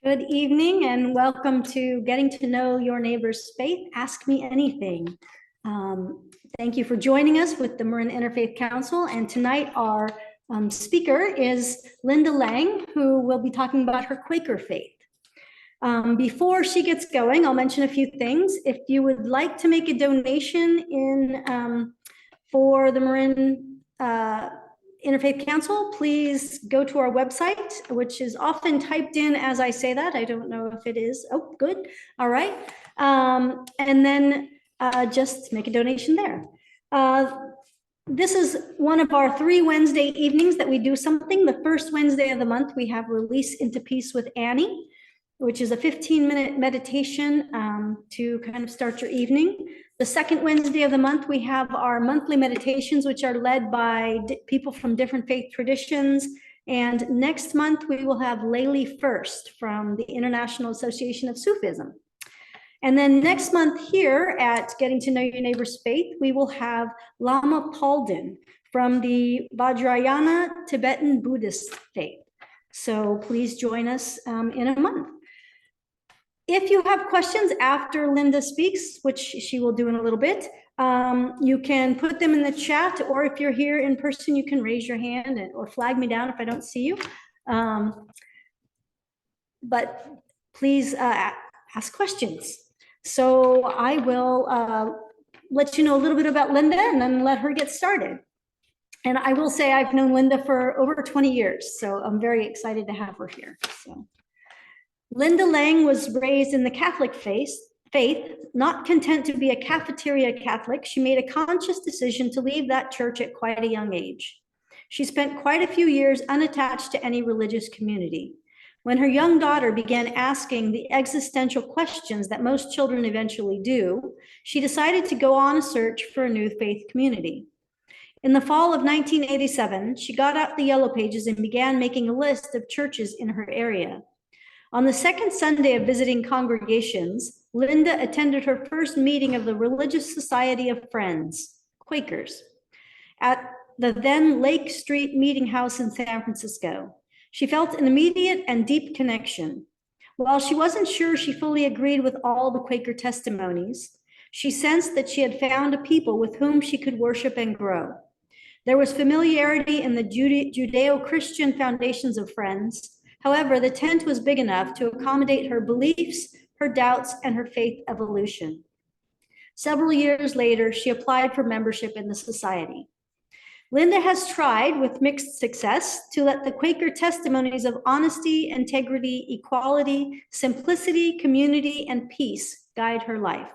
Good evening and welcome to Getting to Know Your Neighbor's Faith, Ask Me Anything. Thank you for joining us with the Marin Interfaith Council. And tonight our speaker is Linda Lang, who will be talking about her Quaker faith. Before she gets going, I'll mention a few things. If you would like to make a donation for the Marin Interfaith Council, please go to our website, which is often typed in as I say that. I don't know if it is. Oh, good. All right. And then just make a donation there. This is one of our 3 Wednesday evenings that we do something. The first Wednesday of the month, we have Release into Peace with Annie, which is a 15-minute meditation to kind of start your evening. The second Wednesday of the month, we have our monthly meditations, which are led by people from different faith traditions. And next month, we will have Layli First from the International Association of Sufism. And then next month here at Getting to Know Your Neighbor's Faith, we will have Lama Palden from the Vajrayana Tibetan Buddhist faith. So please join us in a month. If you have questions after Linda speaks, which she will do in a little bit, you can put them in the chat, or if you're here in person, you can raise your hand or flag me down if I don't see you. But please ask questions. So I will let you know a little bit about Linda and then let her get started. And I will say I've known Linda for over 20 years, so I'm very excited to have her here. So. Linda Lang was raised in the Catholic faith. Not content to be a cafeteria Catholic, she made a conscious decision to leave that church at quite a young age. She spent quite a few years unattached to any religious community. When her young daughter began asking the existential questions that most children eventually do, she decided to go on a search for a new faith community. In the fall of 1987, she got out the Yellow Pages and began making a list of churches in her area. On the second Sunday of visiting congregations, Linda attended her first meeting of the Religious Society of Friends, Quakers, at the then Lake Street Meeting House in San Francisco. She felt an immediate and deep connection. While she wasn't sure she fully agreed with all the Quaker testimonies, she sensed that she had found a people with whom she could worship and grow. There was familiarity in the Judeo-Christian foundations of Friends. However, the tent was big enough to accommodate her beliefs, her doubts, and her faith evolution. Several years later, she applied for membership in the society. Linda has tried, with mixed success, to let the Quaker testimonies of honesty, integrity, equality, simplicity, community, and peace guide her life.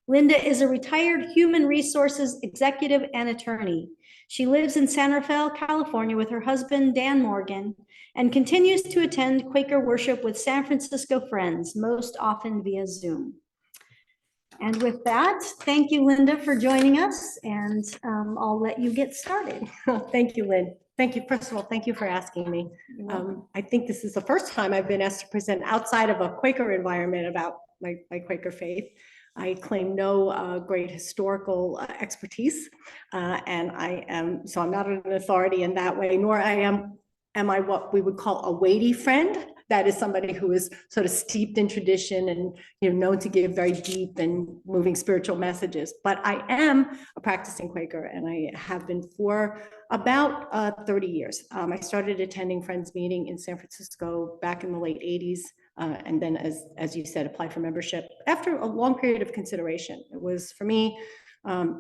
Linda is a retired human resources executive and attorney. She lives in San Rafael, California with her husband, Dan Morgan, and continues to attend Quaker worship with San Francisco friends, most often via Zoom. And with that, thank you, Linda, for joining us, and I'll let you get started. Thank you, Lynn. Thank you. First of all, thank you for asking me. I think this is the first time I've been asked to present outside of a Quaker environment about my Quaker faith. I claim no great historical expertise, and so I'm not an authority in that way, nor am I what we would call a weighty friend. That is somebody who is sort of steeped in tradition and known to give very deep and moving spiritual messages. But I am a practicing Quaker, and I have been for about 30 years. I started attending Friends meeting in San Francisco back in the late 80s. And then, as you said, apply for membership after a long period of consideration. It was, for me,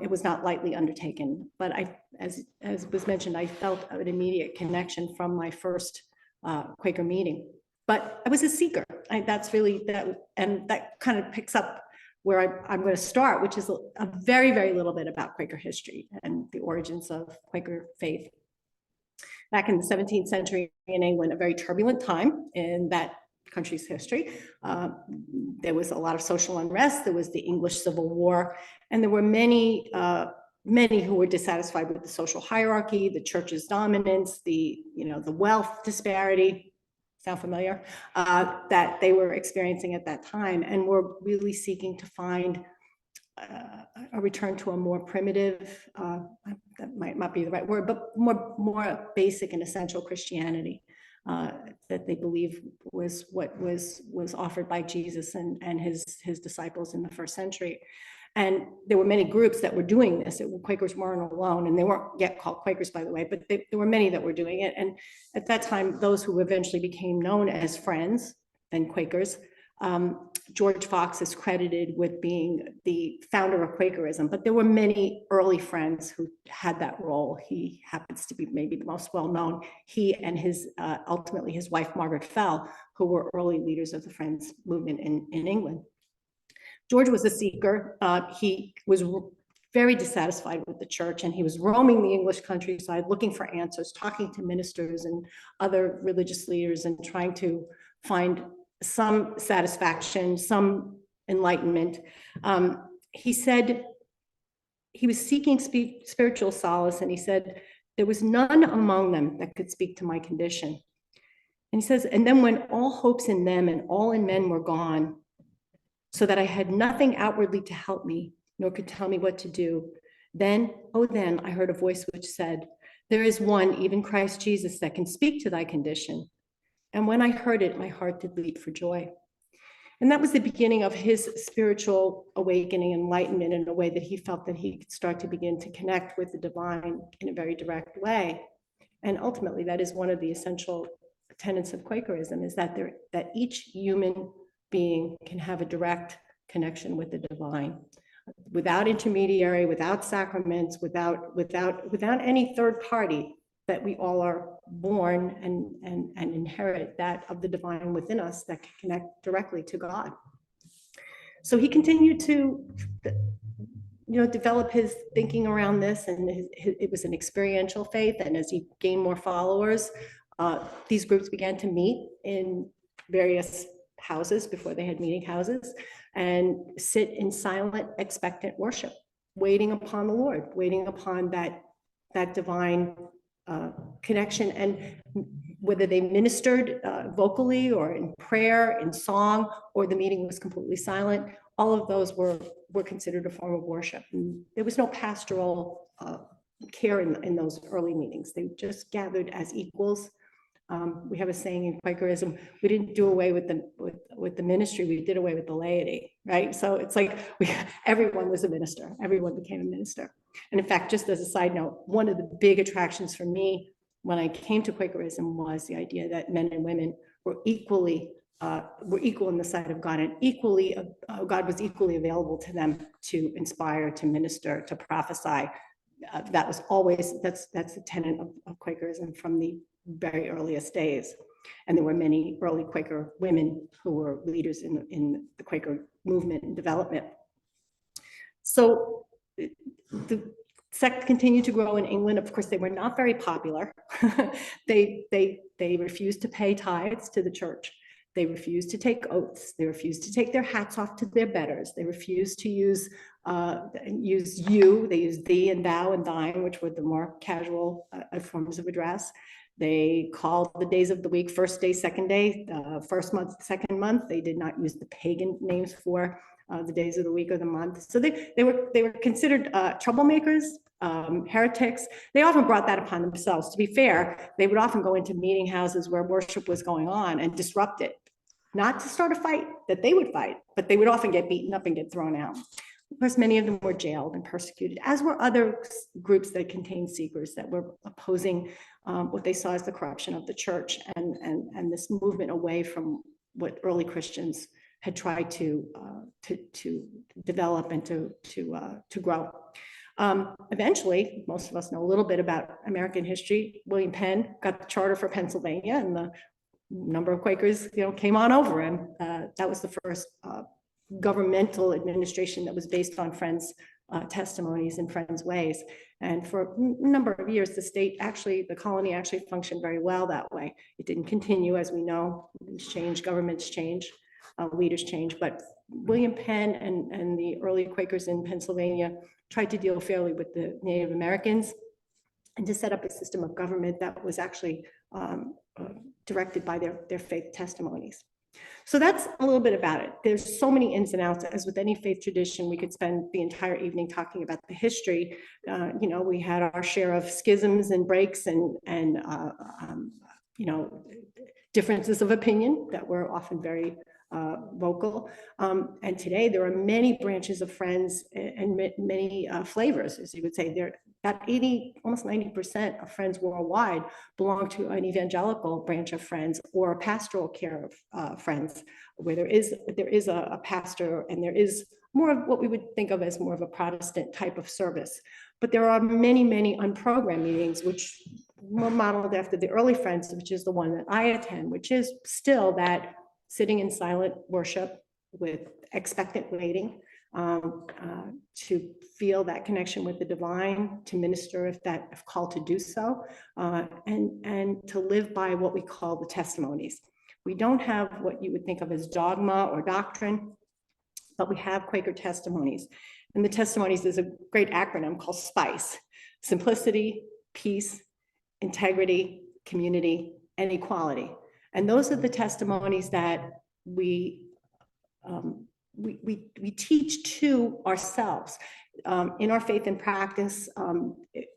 it was not lightly undertaken, but as was mentioned, I felt an immediate connection from my first Quaker meeting. But I was a seeker. That's really that, and that kind of picks up where I'm going to start, which is a very, very little bit about Quaker history and the origins of Quaker faith. Back in the 17th century in England, a very turbulent time in that country's history. There was a lot of social unrest. There was the English Civil War, and there were many who were dissatisfied with the social hierarchy, the church's dominance, the wealth disparity. Sound familiar? That they were experiencing at that time, and were really seeking to find a return to a more primitive, that might not be the right word, but more basic and essential Christianity. that they believe was what was offered by Jesus and his disciples in the first century. And there were many groups that were doing this. Quakers weren't alone, and they weren't yet called Quakers, by the way, but there were many that were doing it. And at that time, those who eventually became known as Friends, then Quakers, George Fox is credited with being the founder of Quakerism, but there were many early Friends who had that role. He happens to be maybe the most well-known. He and his ultimately his wife, Margaret Fell, who were early leaders of the Friends movement in England. George was a seeker. He was very dissatisfied with the church, and he was roaming the English countryside looking for answers, talking to ministers and other religious leaders and trying to find some satisfaction, some enlightenment. He said he was seeking spiritual solace, and he said, there was none among them that could speak to my condition. And he says, and then when all hopes in them and all in men were gone, so that I had nothing outwardly to help me, nor could tell me what to do, then, oh then, I heard a voice which said, there is one, even Christ Jesus, that can speak to thy condition. And when I heard it, my heart did leap for joy. And that was the beginning of his spiritual awakening, enlightenment, in a way that he felt that he could start to begin to connect with the divine in a very direct way. And ultimately, that is one of the essential tenets of Quakerism, is that each human being can have a direct connection with the divine, without intermediary, without sacraments, without any third party, that we all are born and inherit that of the divine within us that can connect directly to God. So he continued to, develop his thinking around this, and it was an experiential faith. And as he gained more followers, these groups began to meet in various houses before they had meeting houses, and sit in silent, expectant worship, waiting upon the Lord, waiting upon that divine connection. And whether they ministered vocally or in prayer, in song, or the meeting was completely silent, all of those were considered a form of worship. And there was no pastoral care in those early meetings. They just gathered as equals. We have a saying in Quakerism: we didn't do away with the ministry, we did away with the laity, right? So it's like everyone was a minister, everyone became a minister. And in fact, just as a side note, one of the big attractions for me when I came to Quakerism was the idea that men and women were equal in the sight of God, and God was equally available to them to inspire, to minister, to prophesy. That was always, that's the tenet of Quakerism from the very earliest days. And there were many early Quaker women who were leaders in the Quaker movement and development. So the sect continued to grow in England. Of course, they were not very popular. They refused to pay tithes to the church. They refused to take oaths. They refused to take their hats off to their betters. They refused to use you. They used thee and thou and thine, which were the more casual forms of address. They called the days of the week first day, second day, first month, second month. They did not use the pagan names for the days of the week or the month. So they were considered troublemakers, heretics. They often brought that upon themselves. To be fair, they would often go into meeting houses where worship was going on and disrupt it. Not to start a fight that they would fight, but they would often get beaten up and get thrown out. Of course, many of them were jailed and persecuted, as were other groups that contained seekers that were opposing what they saw as the corruption of the church and this movement away from what early Christians had tried to develop and to grow. Eventually, most of us know a little bit about American history. William Penn got the charter for Pennsylvania, and the number of Quakers, came on over, and that was the first governmental administration that was based on Friends' testimonies and Friends' ways. And for a number of years, the colony actually functioned very well that way. It didn't continue, as we know. Things change, governments change, leaders change. But William Penn and the early Quakers in Pennsylvania tried to deal fairly with the Native Americans and to set up a system of government that was actually directed by their faith testimonies. So that's a little bit about it. There's so many ins and outs. As with any faith tradition, we could spend the entire evening talking about the history. We had our share of schisms and breaks and differences of opinion that were often very vocal. And today there are many branches of Friends and many flavors, as you would say. There, about 80, almost 90% of Friends worldwide belong to an evangelical branch of Friends or a pastoral care of Friends, where there is a pastor, and there is more of what we would think of as more of a Protestant type of service. But there are many, many unprogrammed meetings, which were modeled after the early Friends, which is the one that I attend, which is still that sitting in silent worship with expectant waiting, to feel that connection with the divine, to minister if called to do so, and to live by what we call the testimonies. We don't have what you would think of as dogma or doctrine, but we have Quaker testimonies. And the testimonies is a great acronym called SPICE: simplicity, peace, integrity, community, and equality. And those are the testimonies that we teach to ourselves in our faith and practice.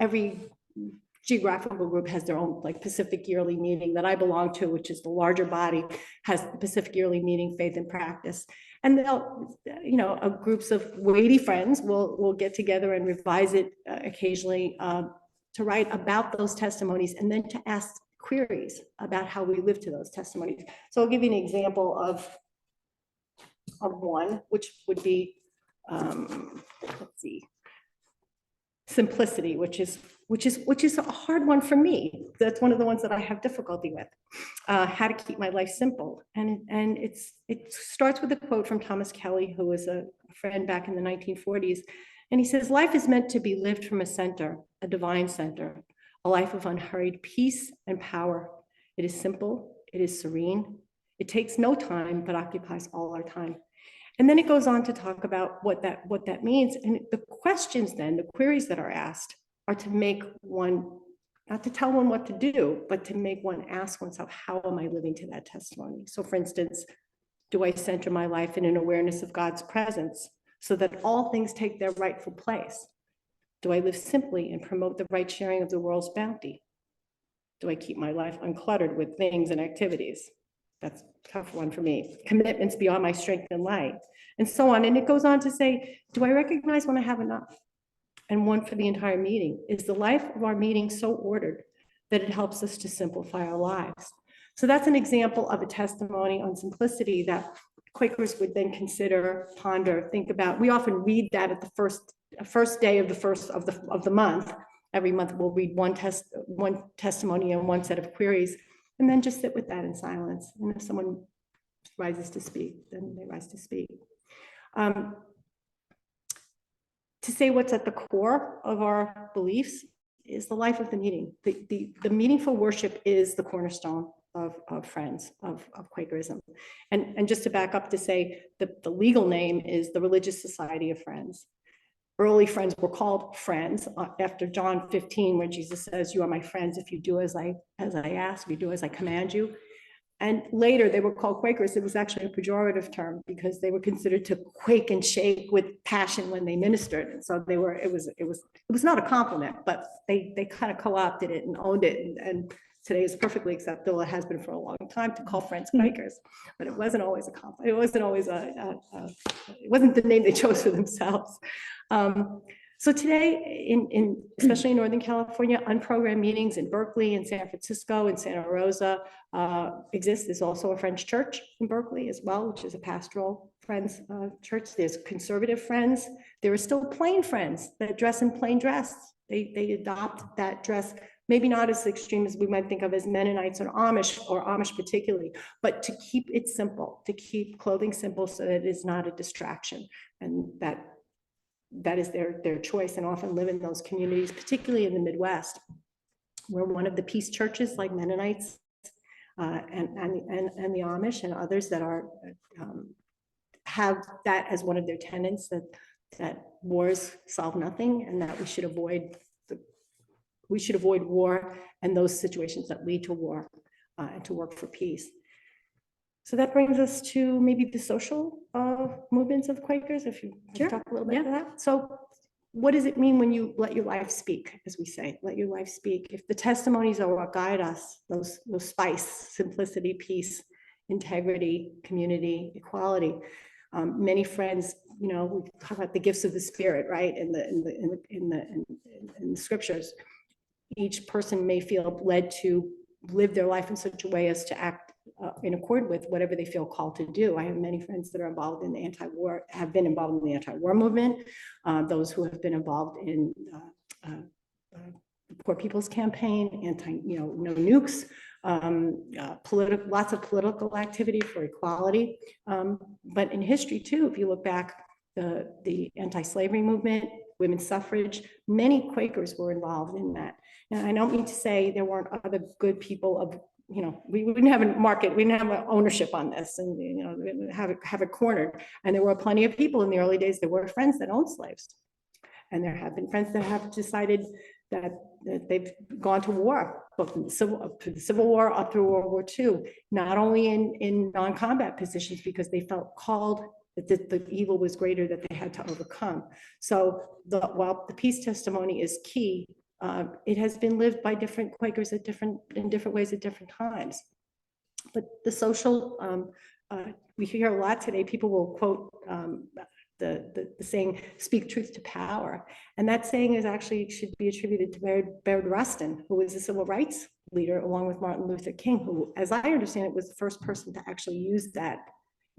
Every geographical group has their own, like, Pacific Yearly Meeting that I belong to, which is the larger body, has the Pacific Yearly Meeting, Faith and Practice. And they'll, groups of weighty Friends will get together and revise it occasionally to write about those testimonies, and then to ask queries about how we live to those testimonies. So I'll give you an example of one, which would be, let's see, simplicity, which is a hard one for me. That's one of the ones that I have difficulty with. How to keep my life simple, and it starts with a quote from Thomas Kelly, who was a friend back in the 1940s, and he says, "Life is meant to be lived from a center, a divine center, a life of unhurried peace and power. It is simple, it is serene, it takes no time, but occupies all our time." And then it goes on to talk about what that means. And the questions then, the queries that are asked, are to make one, not to tell one what to do, but to make one ask oneself, how am I living to that testimony? So for instance, do I center my life in an awareness of God's presence so that all things take their rightful place? Do I live simply and promote the right sharing of the world's bounty? Do I keep my life uncluttered with things and activities? That's a tough one for me. Commitments beyond my strength and light, and so on. And it goes on to say, do I recognize when I have enough? And one for the entire meeting. Is the life of our meeting so ordered that it helps us to simplify our lives? So that's an example of a testimony on simplicity that Quakers would then consider, ponder, think about. We often read that at the first day of the month. Every month we'll read one testimony and one set of queries, and then just sit with that in silence. And if someone rises to speak, then they rise to speak. To say what's at the core of our beliefs is the life of the meeting. The meaningful worship is the cornerstone of Friends, of Quakerism. And just to back up to say the legal name is the Religious Society of Friends. Early Friends were called Friends after John 15, where Jesus says, "You are my friends if you do as I ask, if you do as I command you." And later they were called Quakers. It was actually a pejorative term because they were considered to quake and shake with passion when they ministered. And so they were, it was not a compliment, but they kind of co-opted it and owned it. And today is perfectly acceptable. It has been for a long time to call Friends Quakers, but it wasn't always a compliment. It wasn't always it wasn't the name they chose for themselves. So today, especially in Northern California, unprogrammed meetings in Berkeley and San Francisco and Santa Rosa exist. There's also a Friends church in Berkeley as well, which is a pastoral Friends church. There's conservative Friends. There are still plain Friends that dress in plain dress. They adopt that dress, maybe not as extreme as we might think of as Mennonites or Amish particularly, but to keep it simple, to keep clothing simple so that it is not a distraction, and that is their choice, and often live in those communities, particularly in the Midwest. We're one of the peace churches like Mennonites and the Amish and others that are have that as one of their tenets, that wars solve nothing, and that we should avoid war and those situations that lead to war, and to work for peace. So that brings us to maybe the social movements of Quakers, if you can talk a little bit about that. So what does it mean when you let your life speak, as we say, let your life speak? If the testimonies are what guide us, those spice, simplicity, peace, integrity, community, equality. Many friends, we talk about the gifts of the Spirit, right? In the scriptures, each person may feel led to live their life in such a way as to act in accord with whatever they feel called to do. I have many friends that are involved in the have been involved in the anti-war movement, those who have been involved in Poor People's Campaign, no nukes, lots of political activity for equality. But in history too, if you look back, the anti-slavery movement, women's suffrage, many Quakers were involved in that. And I don't mean to say there weren't other good people of, we didn't have a market, we didn't have an ownership on this, and have it cornered. And there were plenty of people in the early days that were friends that owned slaves. And there have been friends that have decided that they've gone to war, both from the Civil War up through World War II, not only in non-combat positions, because they felt called that the evil was greater that they had to overcome. So while the peace testimony is key, it has been lived by different Quakers in different ways at different times. But the social, we hear a lot today, people will quote the saying, speak truth to power. And that saying is actually should be attributed to Bayard Rustin, who was a civil rights leader along with Martin Luther King, who, as I understand it, was the first person to actually use that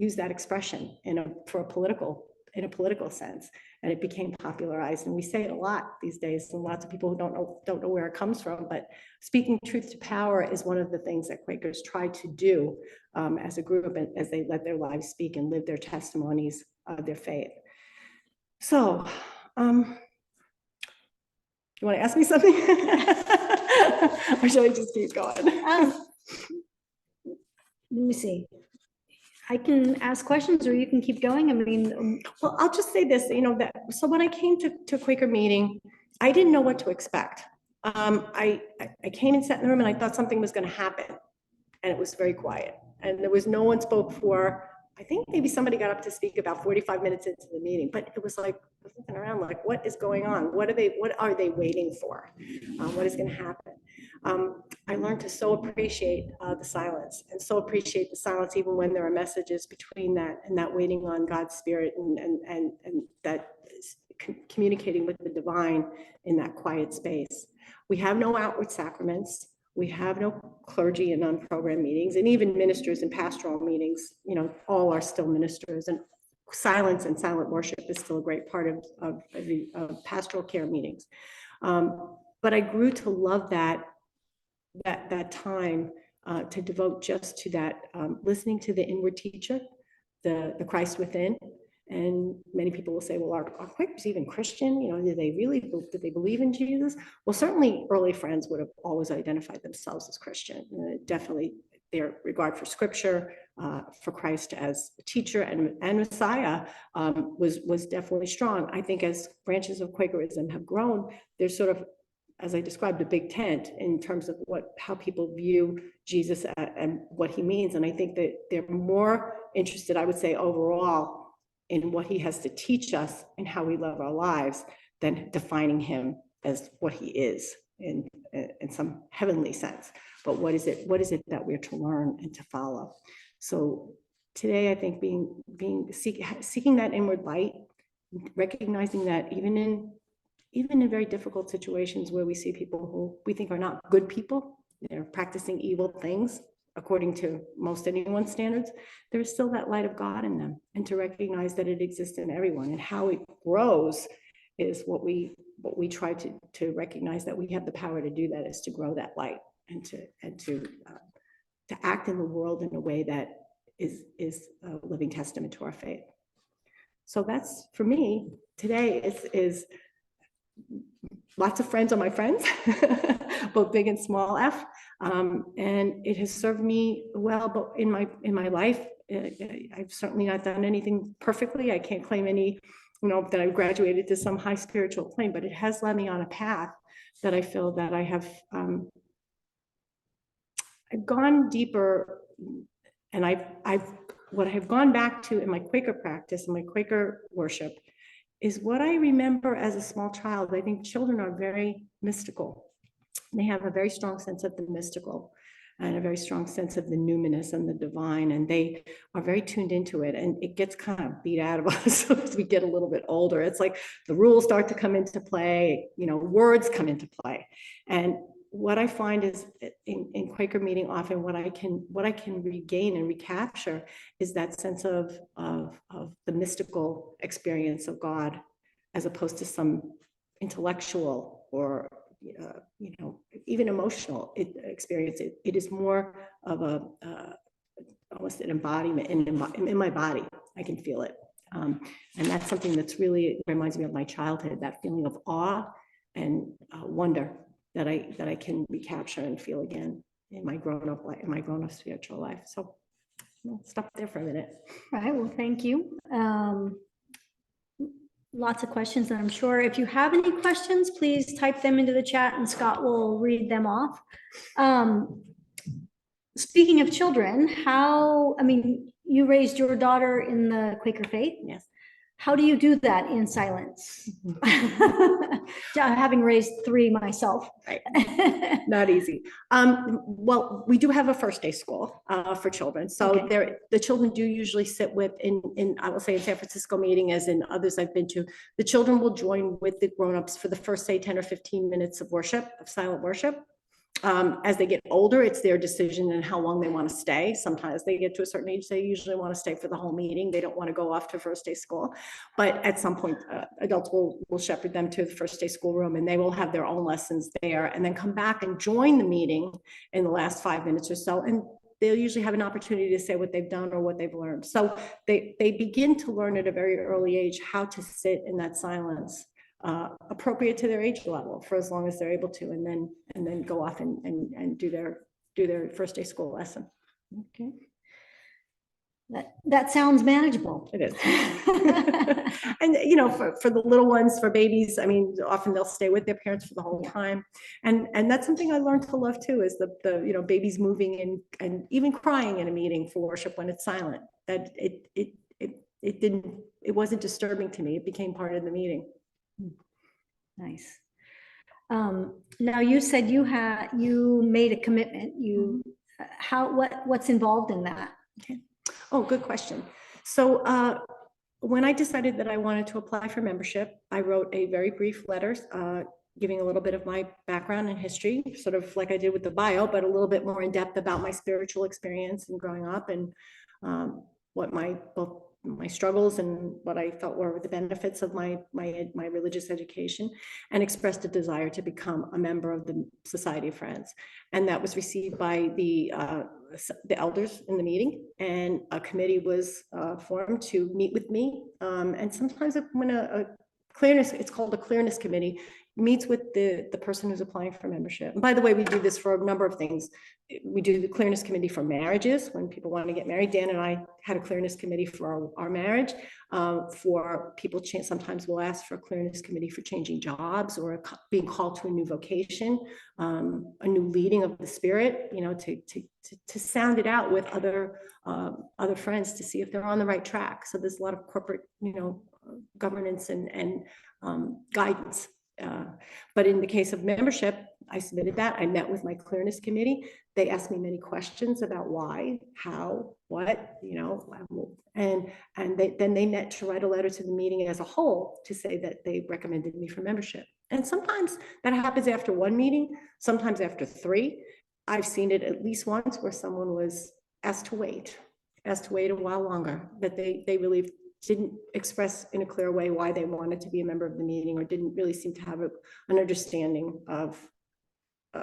expression in a political sense. And it became popularized. And we say it a lot these days, and lots of people who don't know where it comes from, but speaking truth to power is one of the things that Quakers try to do as a group, as they let their lives speak and live their testimonies of their faith. So, you want to ask me something? Or should I just keep going? Let me see. I can ask questions or you can keep going. I mean, well, I'll just say this, so when I came to Quaker meeting, I didn't know what to expect. I came and sat in the room and I thought something was going to happen, and it was very quiet. And there was no one spoke for, I think maybe somebody got up to speak about 45 minutes into the meeting, but it was like, I was looking around like, what is going on? What are they waiting for? What is going to happen? I learned to so appreciate the silence, and so appreciate the silence even when there are messages between that and that waiting on God's Spirit and that communicating with the divine in that quiet space. We have no outward sacraments. We have no clergy in non-program meetings, and even ministers in pastoral meetings, all are still ministers, and silence and silent worship is still a great part of pastoral care meetings. But I grew to love that time to devote just to that, listening to the inward teacher, the Christ within. And many people will say, well, are Quakers even Christian? Do they believe in Jesus? Well, certainly early friends would have always identified themselves as Christian. Definitely their regard for scripture, for Christ as a teacher and Messiah was definitely strong. I think as branches of Quakerism have grown, there's sort of, as I described, a big tent in terms of how people view Jesus and what he means. And I think that they're more interested, I would say, overall, in what he has to teach us and how we live our lives than defining him as what he is in some heavenly sense. But what is it that we're to learn and to follow? So today, I think seeking that inward light, recognizing that even in very difficult situations where we see people who we think are not good people, they're practicing evil things, according to most anyone's standards, there is still that light of God in them, and to recognize that it exists in everyone, and how it grows is what we try to recognize, that we have the power to do that, is to grow that light and to act in the world in a way that is a living testament to our faith. So that's, for me today, is lots of friends are my friends, both big and small f, and it has served me well. But in my life, I've certainly not done anything perfectly. I can't claim any, that I've graduated to some high spiritual plane, but it has led me on a path that I feel that I have. I've gone deeper, and what I've gone back to in my Quaker practice and my Quaker worship is what I remember as a small child. I think children are very mystical. They have a very strong sense of the mystical and a very strong sense of the numinous and the divine, and they are very tuned into it, and it gets kind of beat out of us as we get a little bit older. It's like the rules start to come into play, words come into play. And what I find is in Quaker meeting, often what I can regain and recapture is that sense of the mystical experience of God, as opposed to some intellectual or even emotional experience. It is more of a almost an embodiment in my body. I can feel it, and that's something that's really reminds me of my childhood. That feeling of awe and wonder that I can recapture and feel again in my grown-up life, in my grown-up spiritual life. So I'll stop there for a minute. All right, well, thank you. Lots of questions, and I'm sure if you have any questions, please type them into the chat and Scott will read them off. Speaking of children, you raised your daughter in the Quaker faith? Yes. How do you do that in silence? Having raised 3 myself. Right. Not easy. Well, we do have a first day school for children. So Okay. the children do usually sit with, I will say in San Francisco meeting, as in others I've been to, the children will join with the grownups for the first, say, 10 or 15 minutes of worship, of silent worship. As they get older, it's their decision and how long they want to stay. Sometimes they get to a certain age, they usually want to stay for the whole meeting. They don't want to go off to first day school. But at some point, adults will shepherd them to the first day school room, and they will have their own lessons there, and then come back and join the meeting in the last 5 minutes or so. And they'll usually have an opportunity to say what they've done or what they've learned. So they begin to learn at a very early age how to sit in that silence, appropriate to their age level, for as long as they're able to, and then go off and do their first day school lesson. Okay. That sounds manageable. It is. And for the little ones, for babies, I mean, often they'll stay with their parents for the whole time. And that's something I learned to love too, is the babies moving and even crying in a meeting for worship when it's silent. That it wasn't disturbing to me. It became part of the meeting. Nice. Now you said you made a commitment. What's involved in that? Okay. Oh, good question. So when I decided that I wanted to apply for membership, I wrote a very brief letter giving a little bit of my background and history, sort of like I did with the bio, but a little bit more in depth about my spiritual experience and growing up, and what both my struggles and what I felt were the benefits of my religious education, and expressed a desire to become a member of the Society of Friends. And that was received by the elders in the meeting, and a committee was formed to meet with me. And sometimes when it's called a clearness committee, meets with the person who's applying for membership. And by the way, we do this for a number of things. We do the clearness committee for marriages, when people want to get married. Dan and I had a clearness committee for our marriage. For people, sometimes we'll ask for a clearness committee for changing jobs, or being called to a new vocation, a new leading of the spirit, to sound it out with other friends to see if they're on the right track. So there's a lot of corporate, governance and guidance. But in the case of membership, I submitted that. I met with my clearness committee. They asked me many questions about why, how, what, and then they met to write a letter to the meeting as a whole to say that they recommended me for membership. And sometimes that happens after 1 meeting, sometimes after 3. I've seen it at least once where someone was asked to wait a while longer, that they really didn't express in a clear way why they wanted to be a member of the meeting, or didn't really seem to have an understanding of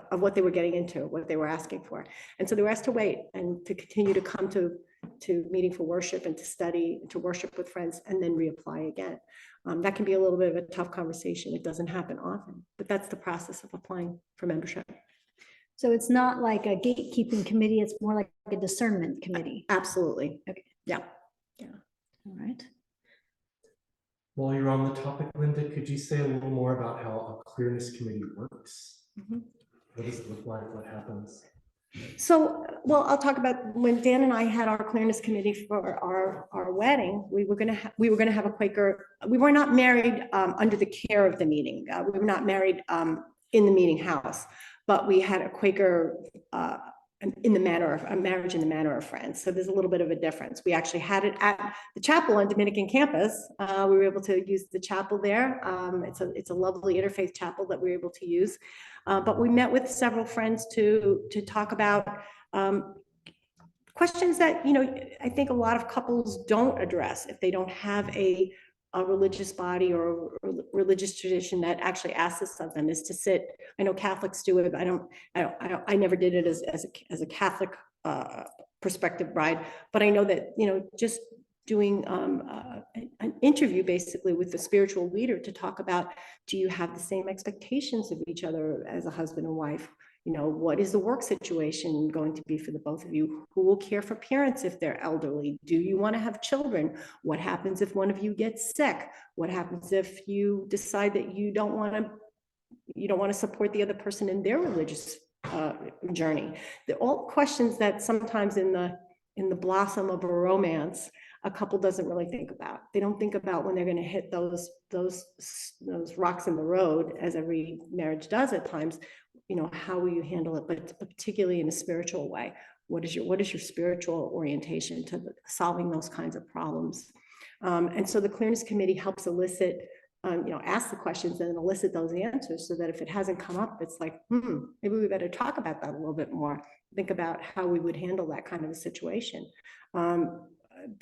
what they were getting into, what they were asking for. And so they were asked to wait and to continue to come to meeting for worship, and to study, to worship with friends, and then reapply again. That can be a little bit of a tough conversation. It doesn't happen often, but that's the process of applying for membership. So it's not like a gatekeeping committee, it's more like a discernment committee. Absolutely. Okay. Yeah. All right. While you're on the topic, Linda, could you say a little more about how a clearness committee works? What does it look like? What happens? So, well, I'll talk about when Dan and I had our clearness committee for our wedding. We were gonna have a Quaker. We were not married under the care of the meeting. We were not married in the meeting house, but we had a Quaker in the manner of a marriage in the manner of friends. So there's a little bit of a difference. We actually had it at the chapel on Dominican campus. We were able to use the chapel there. It's a lovely interfaith chapel that we were able to use. But we met with several friends to talk about questions that, you know, I think a lot of couples don't address if they don't have a religious body or a religious tradition that actually asks this of them, is to sit. I know Catholics do it, but I never did it as a Catholic prospective bride, but I know that, you know, just doing an interview basically with the spiritual leader to talk about, do you have the same expectations of each other as a husband and wife? You know, what is the work situation going to be for the both of you? Who will care for parents if they're elderly? Do you want to have children? What happens if one of you gets sick? What happens if you decide that you don't want to support the other person in their religious journey? They're all questions that sometimes in the blossom of a romance, a couple doesn't really think about. They don't think about when they're going to hit those rocks in the road, as every marriage does at times. You know, how will you handle it? But particularly in a spiritual way, what is your spiritual orientation to solving those kinds of problems? And so the clearness committee helps elicit, you know, ask the questions and elicit those answers, so that if it hasn't come up, it's like, maybe we better talk about that a little bit more. Think about how we would handle that kind of a situation.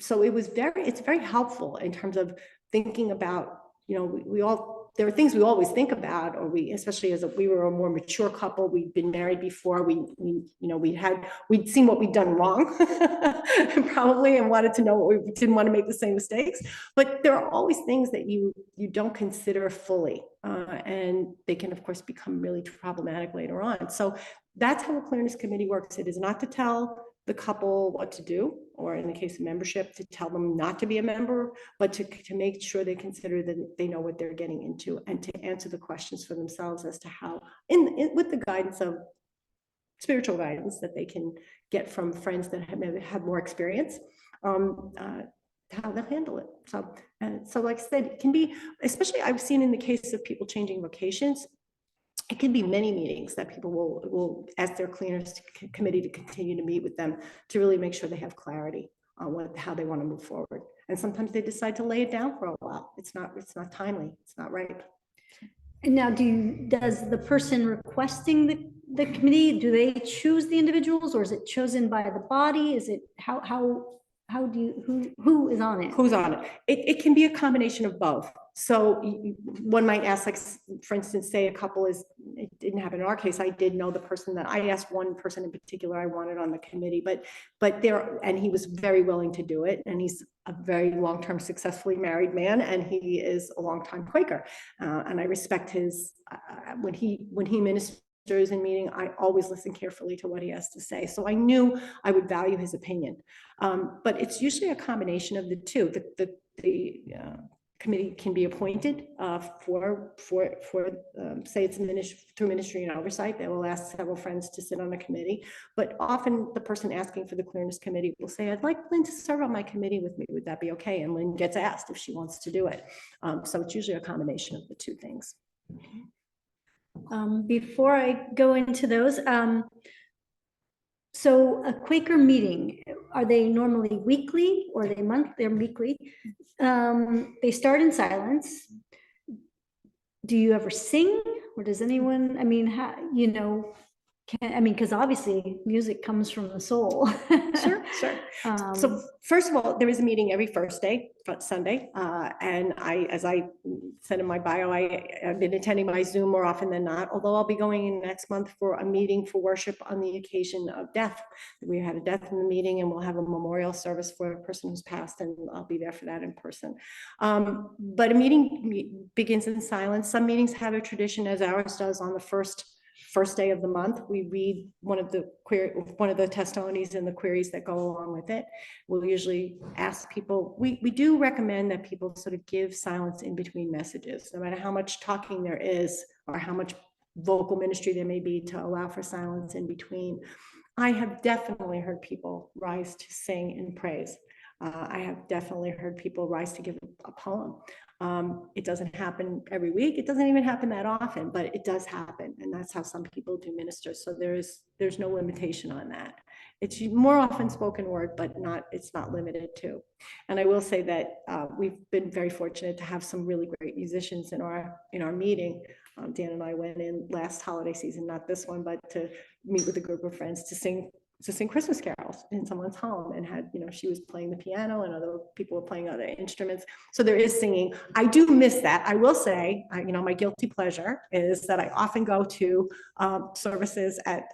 So it's very helpful in terms of thinking about, you know, there are things we always think about, or especially as we were a more mature couple, we'd been married before, you know, we'd seen what we'd done wrong probably, and wanted to know what we didn't want to make the same mistakes. But there are always things that you don't consider fully, and they can of course become really problematic later on. So that's how a clearness committee works. It is not to tell the couple what to do, or in the case of membership, to tell them not to be a member, but to make sure they consider that they know what they're getting into, and to answer the questions for themselves as to how, with the guidance of spiritual guidance that they can get from friends that have more experience, how they'll handle it. So like I said, it can be, especially I've seen in the case of people changing vocations, it can be many meetings that people will ask their clearness committee to continue to meet with them to really make sure they have clarity on how they want to move forward. And sometimes they decide to lay it down for a while. It's not timely. It's not right. And now, does the person requesting the committee, do they choose the individuals, or is it chosen by the body? Is it how do you, who is on it? Who's on it? It can be a combination of both. So one might ask, like, for instance, say a couple it didn't happen in our case. I did know the person that I asked, one person in particular I wanted on the committee, and he was very willing to do it. And he's a very long-term successfully married man, and he is a longtime Quaker. And I respect his, when he ministers in meeting, I always listen carefully to what he has to say. So I knew I would value his opinion. But it's usually a combination of the two. The committee can be appointed for say it's through ministry and oversight. They will ask several friends to sit on a committee, but often the person asking for the clearness committee will say, I'd like Lynn to serve on my committee with me. Would that be okay? And Lynn gets asked if she wants to do it. So it's usually a combination of the two things. Before I go into those, so a Quaker meeting, are they normally weekly, or are they monthly? They're weekly. They start in silence. Do you ever sing, or does anyone, I mean, you know, because obviously music comes from the soul. Sure. So first of all, there is a meeting every Sunday. And as I said in my bio, I've been attending my Zoom more often than not, although I'll be going in next month for a meeting for worship on the occasion of death. We had a death in the meeting, and we'll have a memorial service for a person who's passed, and I'll be there for that in person. But a meeting begins in silence. Some meetings have a tradition, as ours does, on the first day of the month. We read one of the testimonies and the queries that go along with it. We'll usually ask people, we do recommend that people sort of give silence in between messages, no matter how much talking there is or how much vocal ministry there may be, to allow for silence in between. I have definitely heard people rise to sing in praise. I have definitely heard people rise to give a poem. It doesn't happen every week. It doesn't even happen that often, but it does happen. And that's how some people do minister. So there's no limitation on that. It's more often spoken word, but it's not limited to. And I will say that we've been very fortunate to have some really great musicians in our meeting. Dan and I went in last holiday season, not this one, but to meet with a group of friends to sing Christmas carols in someone's home, and had, she was playing the piano and other people were playing other instruments. So there is singing. I do miss that. I will say, my guilty pleasure is that I often go to services at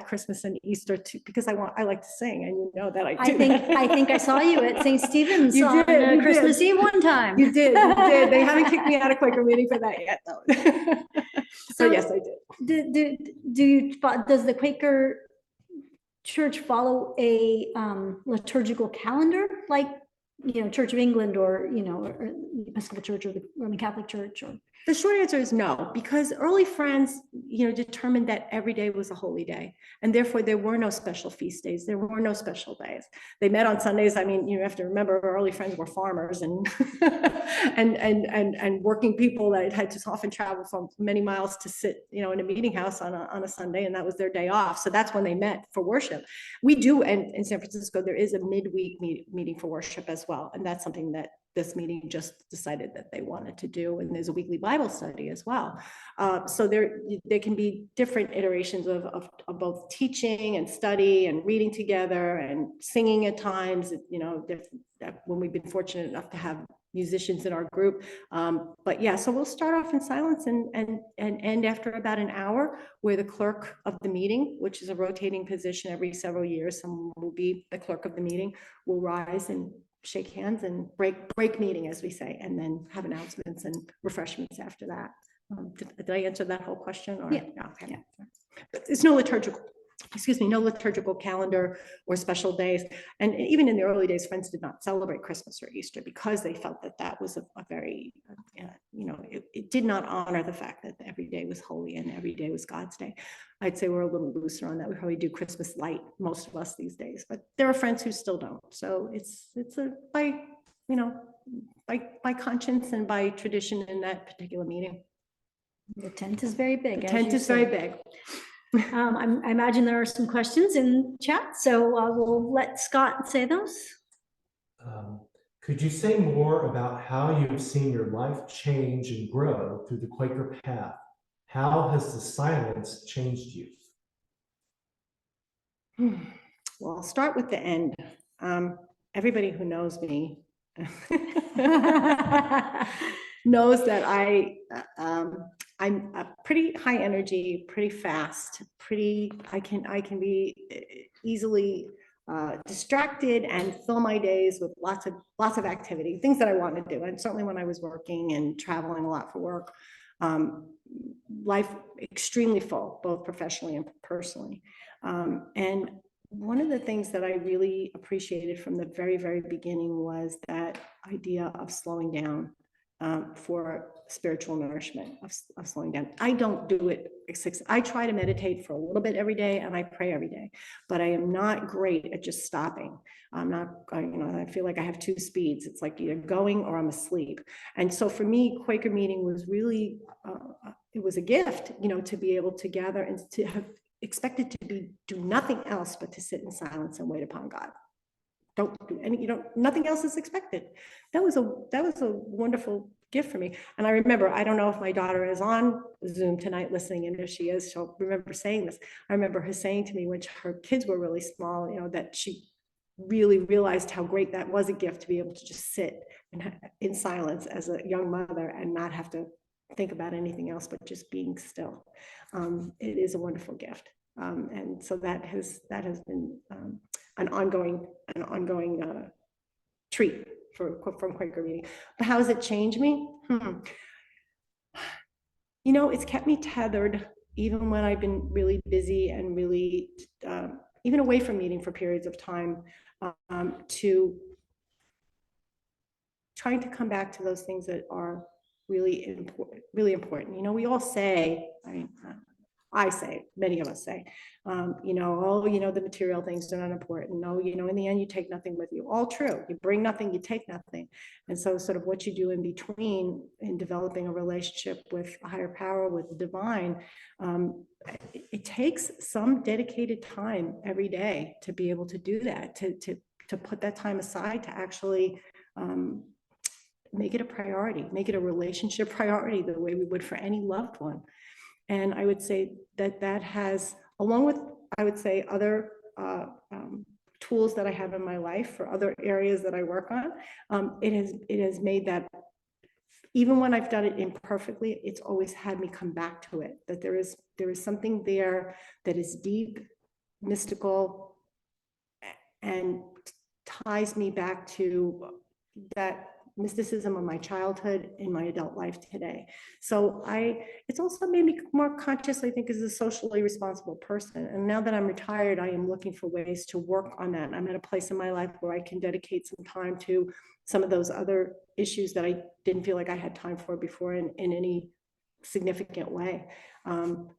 Christmas and Easter too, because I like to sing, and that I do. I think I saw you at St. Stephen's You on did, you Christmas did. Eve one time. You did. They haven't kicked me out of Quaker meeting for that yet, though. So yes, I did. Does the Quaker Church follow a liturgical calendar, like Church of England or or Episcopal Church or the Roman Catholic Church? Or the short answer is no, because early friends, determined that every day was a holy day, and therefore there were no special feast days. There were no special days. They met on Sundays. I mean, you have to remember, early friends were farmers and and working people that had to often travel from many miles to sit, in a meeting house on a Sunday, and that was their day off. So that's when they met for worship. We do, and in San Francisco, there is a midweek meeting for worship as well, and that's something that this meeting just decided that they wanted to do. And there's a weekly Bible study as well. So there can be different iterations of both teaching and study and reading together and singing at times, when we've been fortunate enough to have musicians in our group. But yeah, so we'll start off in silence and end after about an hour, where the clerk of the meeting, which is a rotating position every several years, someone will be the clerk of the meeting, will rise and shake hands and break meeting, as we say, and then have announcements and refreshments after that. Did I answer that whole question? Or? Yeah. Okay. Yeah. It's no liturgical calendar or special days. And even in the early days, friends did not celebrate Christmas or Easter because they felt that was a very, it did not honor the fact that every day was holy and every day was God's day. I'd say we're a little looser on that. We probably do Christmas light, most of us these days, but there are friends who still don't. So it's by conscience and by tradition in that particular meeting. The tent is very big. The tent is very big. I imagine there are some questions in chat, so we'll let Scott say those. Could you say more about how you've seen your life change and grow through the Quaker path? How has the silence changed you? Well, I'll start with the end. Everybody who knows me knows that I'm a pretty high energy, pretty fast, I can be easily distracted and fill my days with lots of activity, things that I want to do. And certainly when I was working and traveling a lot for work, life extremely full, both professionally and personally. And one of the things that I really appreciated from the very, very beginning was that idea of slowing down for spiritual nourishment, of slowing down. I don't do it. I try to meditate for a little bit every day and I pray every day, but I am not great at just stopping. I'm not, I feel like I have two speeds. It's like either going or I'm asleep. And so for me, Quaker meeting was really, it was a gift, to be able to gather and to have expected to do nothing else but to sit in silence and wait upon God. Don't do any, nothing else is expected. That was a wonderful gift for me. And I remember, I don't know if my daughter is on Zoom tonight listening, and if she is, she'll remember saying this. I remember her saying to me when her kids were really small, that she really realized how great that was a gift to be able to just sit in silence as a young mother and not have to think about anything else but just being still. It is a wonderful gift. And so that has been an ongoing treat from Quaker meeting. But how has it changed me? It's kept me tethered even when I've been really busy and really even away from meeting for periods of time, to trying to come back to those things that are really important. We all say, I say, many of us say, oh, the material things are not important. No, in the end, you take nothing with you. All true. You bring nothing, you take nothing. And so sort of what you do in between in developing a relationship with a higher power, with the divine, it takes some dedicated time every day to be able to do that, to put that time aside to actually make it a priority, make it a relationship priority the way we would for any loved one. And I would say that has, along with, I would say, other tools that I have in my life for other areas that I work on, it has made that, even when I've done it imperfectly, it's always had me come back to it, that there is something there that is deep, mystical, and ties me back to that mysticism of my childhood in my adult life today. So it's also made me more conscious, I think, as a socially responsible person. And now that I'm retired, I am looking for ways to work on that. I'm at a place in my life where I can dedicate some time to some of those other issues that I didn't feel like I had time for before in any significant way.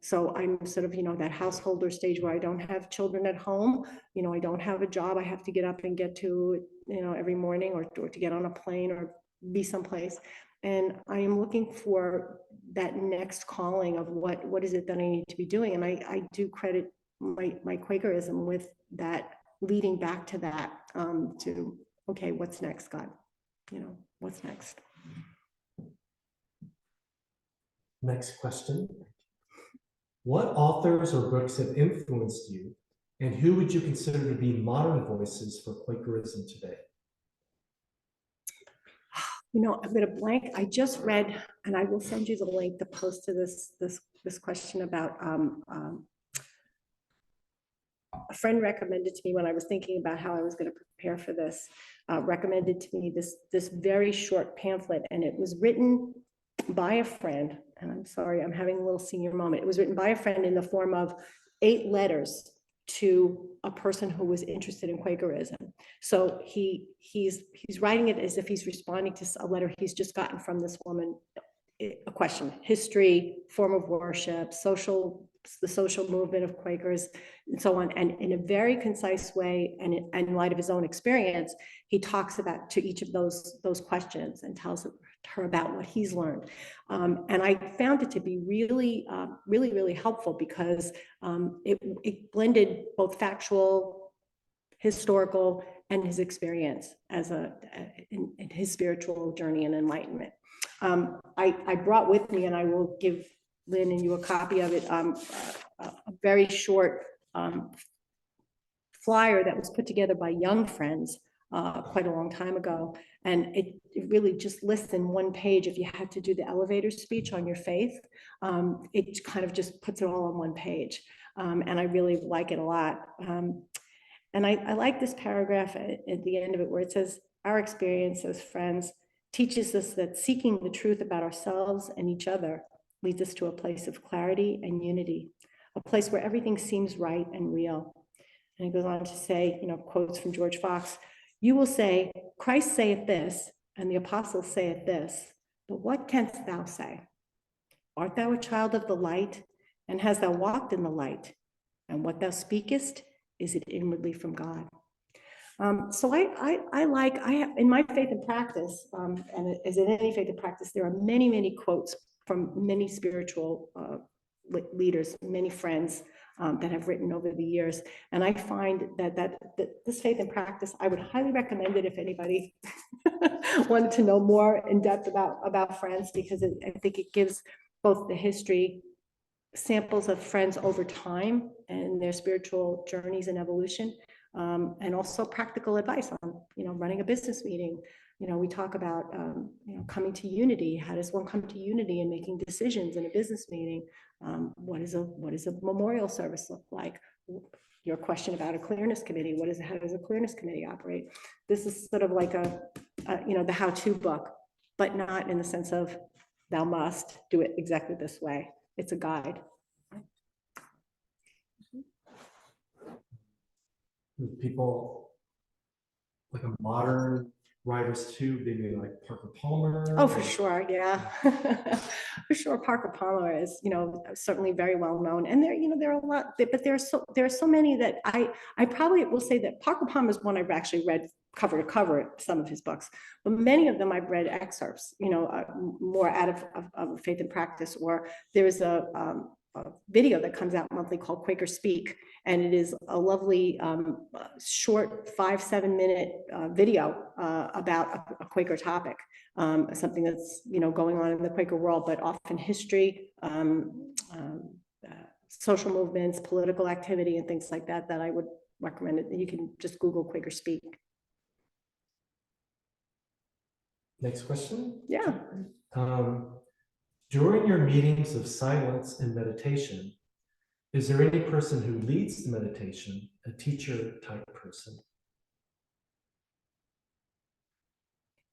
So I'm sort of, that householder stage where I don't have children at home, I don't have a job I have to get up and get to, every morning, or to get on a plane or be someplace. And I am looking for that next calling of what is it that I need to be doing. And I do credit my Quakerism with that, leading back to that, to, okay, what's next, God? What's next? Next question. What authors or books have influenced you, and who would you consider to be modern voices for Quakerism today? I'm gonna blank. I just read, and I will send you the link to post to this question about a friend recommended to me when I was thinking about how I was going to prepare for this, recommended to me this very short pamphlet, and it was written by a friend. And I'm sorry, I'm having a little senior moment. It was written by a friend in the form of 8 letters to a person who was interested in Quakerism. So he's writing it as if he's responding to a letter he's just gotten from this woman, a question: history, form of worship, the social movement of Quakers, and so on. And in a very concise way, and in light of his own experience, he talks about to each of those questions and tells her about what he's learned. And I found it to be really, really helpful, because it blended both factual, historical, and his experience as in his spiritual journey and enlightenment. I brought with me, and I will give Lynn and you a copy of it, a very short flyer that was put together by young friends quite a long time ago. And it really just lists in one page, if you had to do the elevator speech on your faith, it kind of just puts it all on one page. And I really like it a lot. And I like this paragraph at the end of it, where it says, our experience as friends teaches us that seeking the truth about ourselves and each other leads us to a place of clarity and unity, a place where everything seems right and real. And it goes on to say, quotes from George Fox, you will say, Christ saith this, and the apostles saith this, but what canst thou say? Art thou a child of the light, and hast thou walked in the light? And what thou speakest, is it inwardly from God? So I have in my faith and practice, and as in any faith and practice, there are many quotes from many spiritual leaders, many friends that have written over the years. And I find that this faith and practice, I would highly recommend it if anybody wanted to know more in depth about friends, because I think it gives both the history, samples of friends over time and their spiritual journeys and evolution, and also practical advice on, running a business meeting. We talk about, coming to unity. How does one come to unity and making decisions in a business meeting? What is a memorial service look like? Your question about a clearness committee. How does a clearness committee operate? This is sort of like the how-to book, but not in the sense of thou must do it exactly this way. It's a guide. People like a modern writers too, maybe like Parker Palmer? Oh, for sure, yeah. For sure, Parker Palmer is, certainly very well known. And there are a lot, but there are so many that I probably will say that Parker Palmer is one I've actually read cover to cover some of his books, but many of them I've read excerpts, more out of Faith and Practice, or there's a video that comes out monthly called Quaker Speak, and it is a lovely short 5-7 minute video about a Quaker topic, something that's going on in the Quaker world, but often history, social movements, political activity, and things like that. That I would recommend it. You can just Google Quaker Speak. Next question. Yeah. During your meetings of silence and meditation, is there any person who leads the meditation, a teacher type person?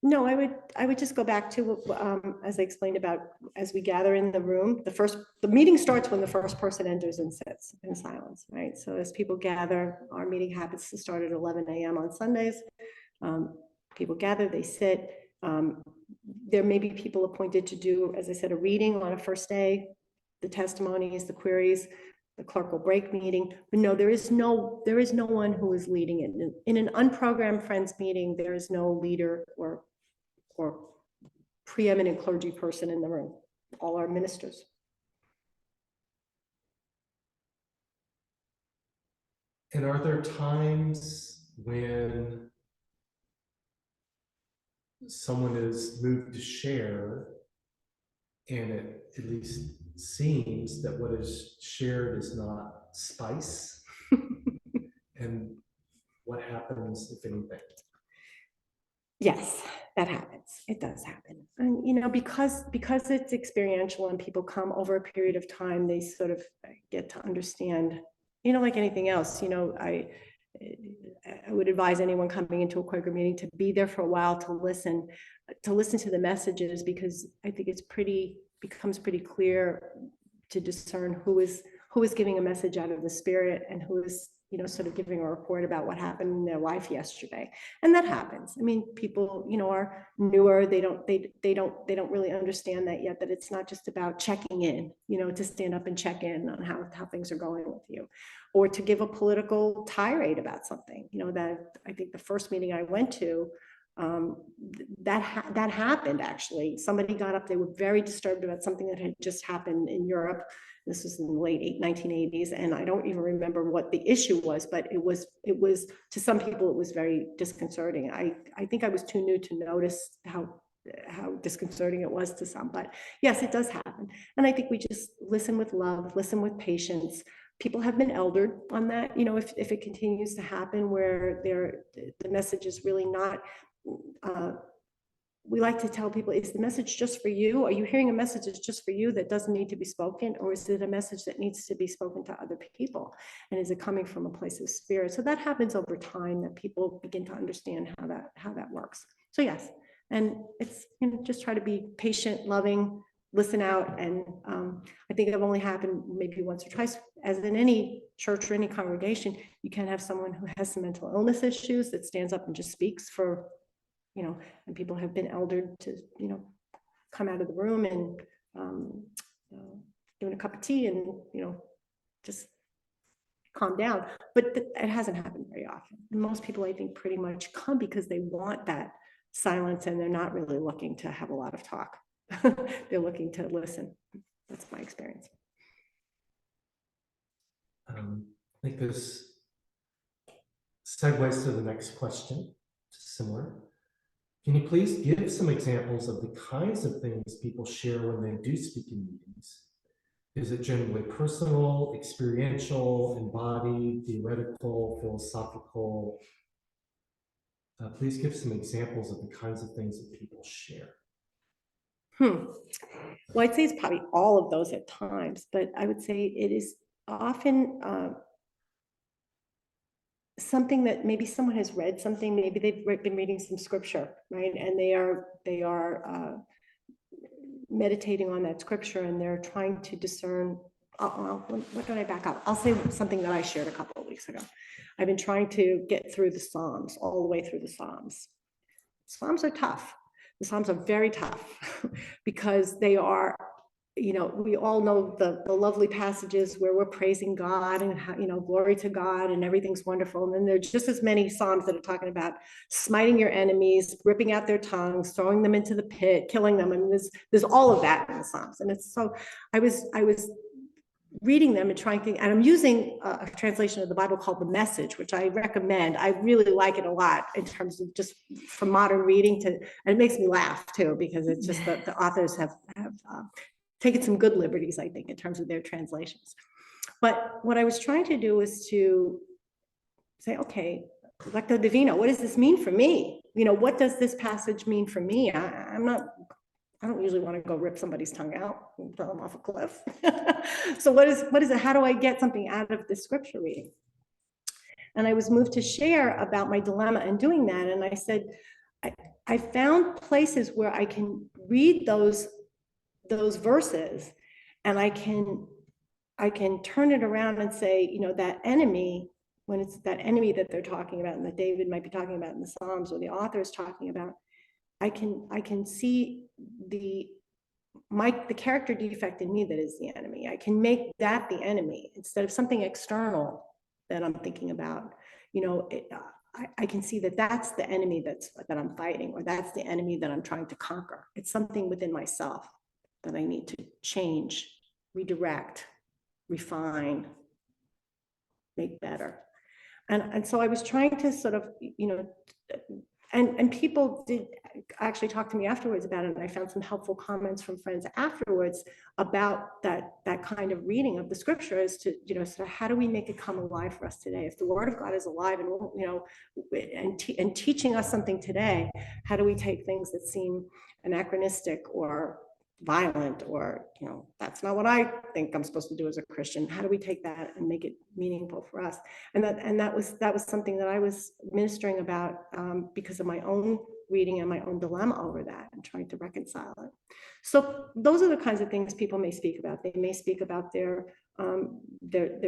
No, I would just go back to as I explained about, as we gather in the room, the meeting starts when the first person enters and sits in silence, right? So as people gather, our meeting happens to start at 11 a.m. on Sundays. People gather, they sit. There may be people appointed to do, as I said, a reading on a first day, the testimonies, the queries. The clerk will break meeting, but no, there is no one who is leading it. In an unprogrammed Friends meeting, there is no leader or preeminent clergy person in the room. All are ministers. And are there times when someone is moved to share, and it at least seems that what is shared is not spice? And what happens, if anything? Yes, that happens. It does happen. And, because it's experiential and people come over a period of time, they sort of get to understand, like anything else, I would advise anyone coming into a Quaker meeting to be there for a while, to listen to the messages, because I think becomes pretty clear to discern who is giving a message out of the Spirit and who is sort of giving a report about what happened in their life yesterday. And that happens. I mean, people, are newer. They don't really understand that yet, that it's not just about checking in, to stand up and check in on how things are going with you, or to give a political tirade about something. That I think the first meeting I went to, that happened. Actually, somebody got up, they were very disturbed about something that had just happened in Europe. This was in the late 1980s, and I don't even remember what the issue was, but it was to some people it was very disconcerting. I think I was too new to notice how disconcerting it was to some, but yes, it does happen. And I think we just listen with love, listen with patience. People have been eldered on that. If it continues to happen where the message is really not, we like to tell people, is the message just for you? Are you hearing a message that's just for you that doesn't need to be spoken? Or is it a message that needs to be spoken to other people? And is it coming from a place of spirit? So that happens over time, that people begin to understand how that works. So yes, and it's, just try to be patient, loving, listen out. And I think it only happened maybe once or twice. As in any church or any congregation, you can have someone who has some mental illness issues that stands up and just speaks for, and people have been eldered to, come out of the room and doing a cup of tea and, just calm down. But it hasn't happened very often. And most people, I think, pretty much come because they want that silence, and they're not really looking to have a lot of talk. They're looking to listen. That's my experience. I think this segues to the next question, similar. Can you please give some examples of the kinds of things people share when they do speak in meetings? Is it generally personal, experiential, embodied, theoretical, philosophical? Please give some examples of the kinds of things that people share. Well, I'd say it's probably all of those at times, but I would say it is often something that maybe someone has read something, maybe they've been reading some scripture, right? And they are meditating on that scripture, and they're trying to discern. What did I back up? I'll say something that I shared a couple of weeks ago. I've been trying to get through the Psalms, all the way through the Psalms. Psalms are tough. The Psalms are very tough because they are, you know, we all know the lovely passages where we're praising God and how, you know, glory to God and everything's wonderful. And then there's just as many Psalms that are talking about smiting your enemies, ripping out their tongues, throwing them into the pit, killing them. I mean, there's all of that in the Psalms. And it's so, I was reading them and trying to, and I'm using a translation of the Bible called The Message, which I recommend. I really like it a lot in terms of just from modern reading to, and it makes me laugh too, because it's just that the authors have taken some good liberties, I think, in terms of their translations. But what I was trying to do was to say, okay, Lectio Divina, what does this mean for me? You know, what does this passage mean for me? I don't usually want to go rip somebody's tongue out and throw them off a cliff. So what is it? How do I get something out of this scripture reading? And I was moved to share about my dilemma in doing that. And I said, I found places where I can read those verses and I can turn it around and say, you know, that enemy, when it's that enemy that they're talking about and that David might be talking about in the Psalms or the author is talking about, I can see the character defect in me that is the enemy. I can make that the enemy instead of something external that I'm thinking about. You know, I can see that that's the enemy that I'm fighting, or that's the enemy that I'm trying to conquer. It's something within myself that I need to change, redirect, refine, make better. And so I was trying to sort of, you know, and people did actually talk to me afterwards about it, and I found some helpful comments from friends afterwards about that kind of reading of the scripture as to, you know, so how do we make it come alive for us today? If the word of God is alive and, you know, and teaching us something today, how do we take things that seem anachronistic or violent, or, you know, that's not what I think I'm supposed to do as a Christian. How do we take that and make it meaningful for us? And that was something that I was ministering about because of my own reading and my own dilemma over that and trying to reconcile it. So those are the kinds of things people may speak about. They may speak about their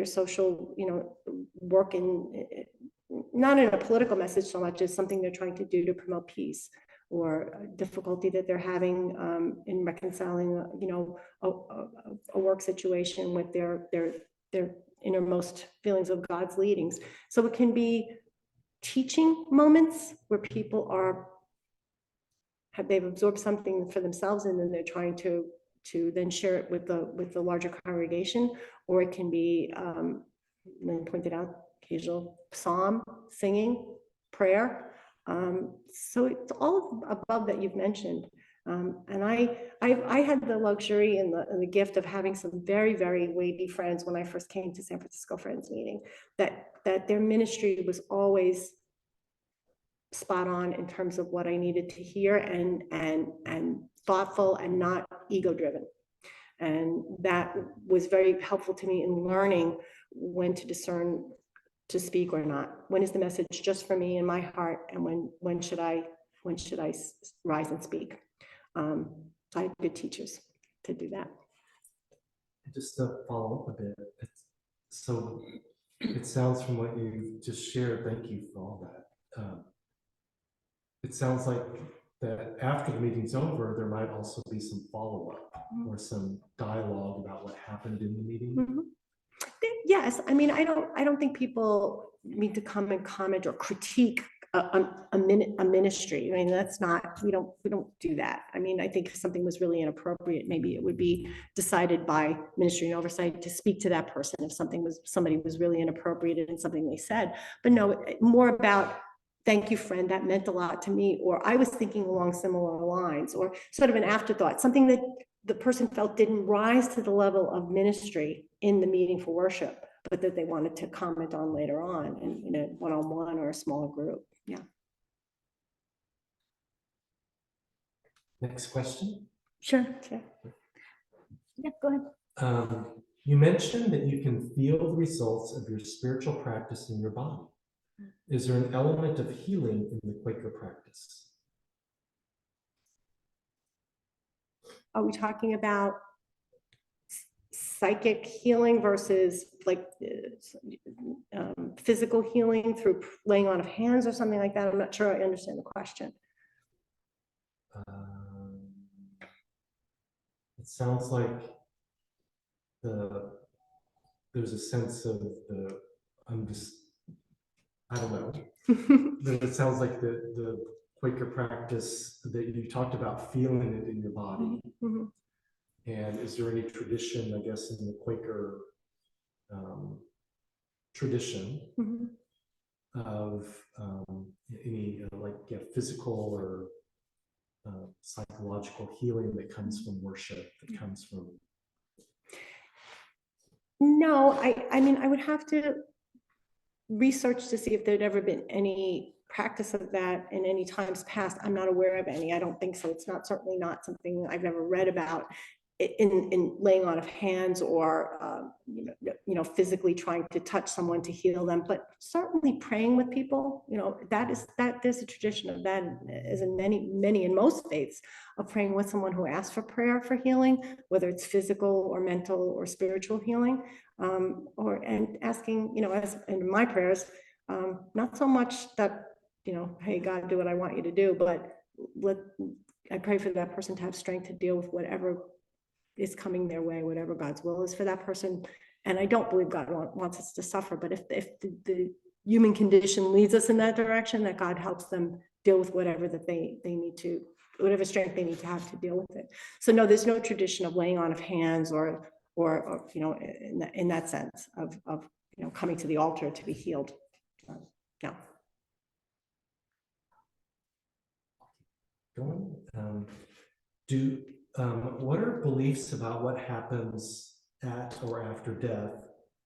social, you know, work in, not in a political message so much as something they're trying to do to promote peace, or difficulty that they're having in reconciling, you know, a work situation with their innermost feelings of God's leadings. So it can be teaching moments where people they've absorbed something for themselves and then they're trying to then share it with the larger congregation, or it can be, when pointed out, occasional psalm, singing, prayer. So it's all above that you've mentioned. And I had the luxury and the gift of having some very, very weighty friends when I first came to San Francisco Friends Meeting, that their ministry was always spot on in terms of what I needed to hear, and thoughtful and not ego driven. And that was very helpful to me in learning when to discern to speak or not. When is the message just for me in my heart, and when should I rise and speak? I had good teachers to do that. Just to follow up a bit, so it sounds from what you just shared, thank you for all that. It sounds like that after the meeting's over, there might also be some follow-up or some dialogue about what happened in the meeting. Mm-hmm. Yes, I mean, I don't think people need to come and comment or critique a ministry. I mean, that's not, we don't do that. I mean, I think if something was really inappropriate, maybe it would be decided by ministry and oversight to speak to that person if somebody was really inappropriate in something they said. But no, more about, thank you, friend, that meant a lot to me, or I was thinking along similar lines, or sort of an afterthought, something that the person felt didn't rise to the level of ministry in the meeting for worship, but that they wanted to comment on later on in a one-on-one or a smaller group. Yeah. Next question. Sure. Yeah, go ahead. You mentioned that you can feel the results of your spiritual practice in your body. Is there an element of healing in the Quaker practice? Are we talking about psychic healing versus like physical healing through laying on of hands or something like that? I'm not sure I understand the question. it sounds like there's a sense of I don't know. But it sounds like the Quaker practice that you talked about, feeling it in your body. Mm-hmm. And is there any tradition, I guess, in the Quaker tradition of any physical or psychological healing that comes from worship, that comes from? No, I mean, I would have to research to see if there'd ever been any practice of that in any times past. I'm not aware of any. I don't think so. It's certainly not something I've ever read about in laying on of hands or physically trying to touch someone to heal them, but certainly praying with people. There's a tradition of that, as in many in most faiths, of praying with someone who asks for prayer for healing, whether it's physical or mental or spiritual healing, and asking, as in my prayers, not so much that, hey, God, do what I want you to do, but I pray for that person to have strength to deal with whatever is coming their way, whatever God's will is for that person. And I don't believe God wants us to suffer, but if the human condition leads us in that direction, that God helps them deal with whatever that they need to, whatever strength they need to have to deal with it. So no, there's no tradition of laying on of hands or in that sense of coming to the altar to be healed. No. What are beliefs about what happens at or after death?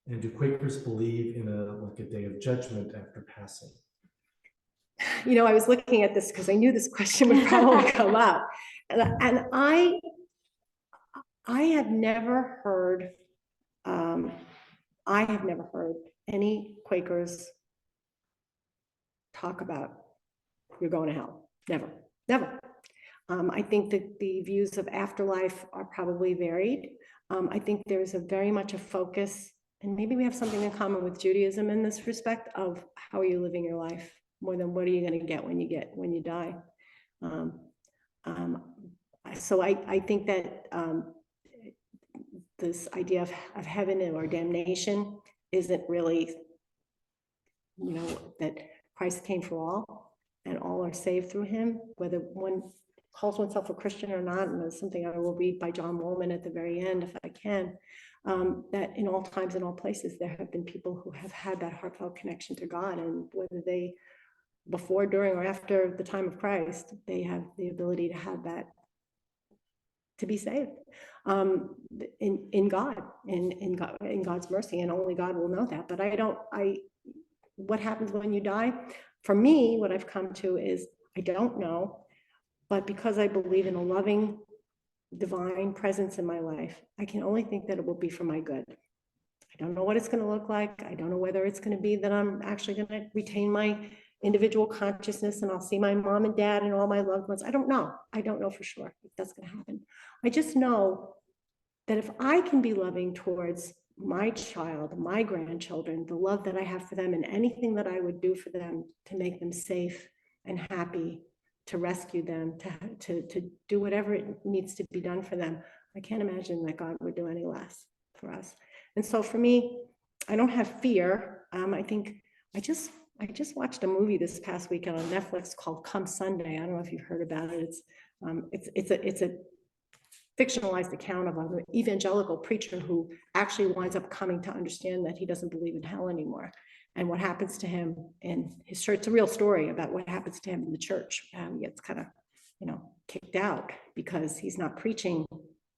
And do Quakers believe in a day of judgment after passing? I was looking at this because I knew this question would probably come up. And I have never heard, any Quakers talk about you're going to hell. Never. I think that the views of afterlife are probably varied. I think there's very much a focus, and maybe we have something in common with Judaism in this respect, of how are you living your life more than what are you going to get when you die. So I think that this idea of heaven or damnation isn't really, that Christ came for all and all are saved through him, whether one calls oneself a Christian or not. And there's something I will read by John Woolman at the very end, if I can, that in all times and all places, there have been people who have had that heartfelt connection to God, and whether they, before, during, or after the time of Christ, they have the ability to have that, to be saved in God, in God's mercy, and only God will know that. But what happens when you die? For me, what I've come to is, I don't know, but because I believe in a loving, divine presence in my life, I can only think that it will be for my good. I don't know what it's going to look like. I don't know whether it's going to be that I'm actually going to retain my individual consciousness and I'll see my mom and dad and all my loved ones. I don't know for sure if that's going to happen. I just know that if I can be loving towards my child, my grandchildren, the love that I have for them, and anything that I would do for them to make them safe and happy, to rescue them, to do whatever it needs to be done for them, I can't imagine that God would do any less for us. And so for me, I don't have fear. I think I just watched a movie this past weekend on Netflix called Come Sunday. I don't know if you've heard about it. It's a fictionalized account of an evangelical preacher who actually winds up coming to understand that he doesn't believe in hell anymore, and what happens to him in his church. It's a real story about what happens to him in the church. He gets kind of, kicked out because he's not preaching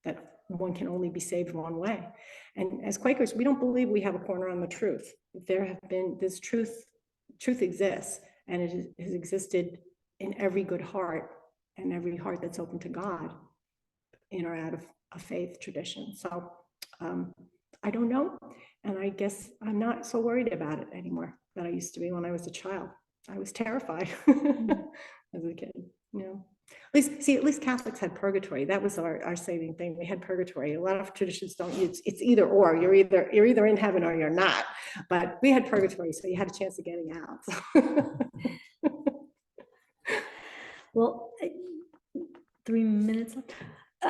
that one can only be saved one way. And as Quakers, we don't believe we have a corner on the truth. This truth exists, and it has existed in every good heart and every heart that's open to God, in or out of a faith tradition. So I don't know. And I guess I'm not so worried about it anymore than I used to be when I was a child. I was terrified as a kid, At least Catholics had purgatory. That was our saving thing. We had purgatory. A lot of traditions don't use, it's either or. You're either in heaven or you're not. But we had purgatory, so you had a chance of getting out. Well,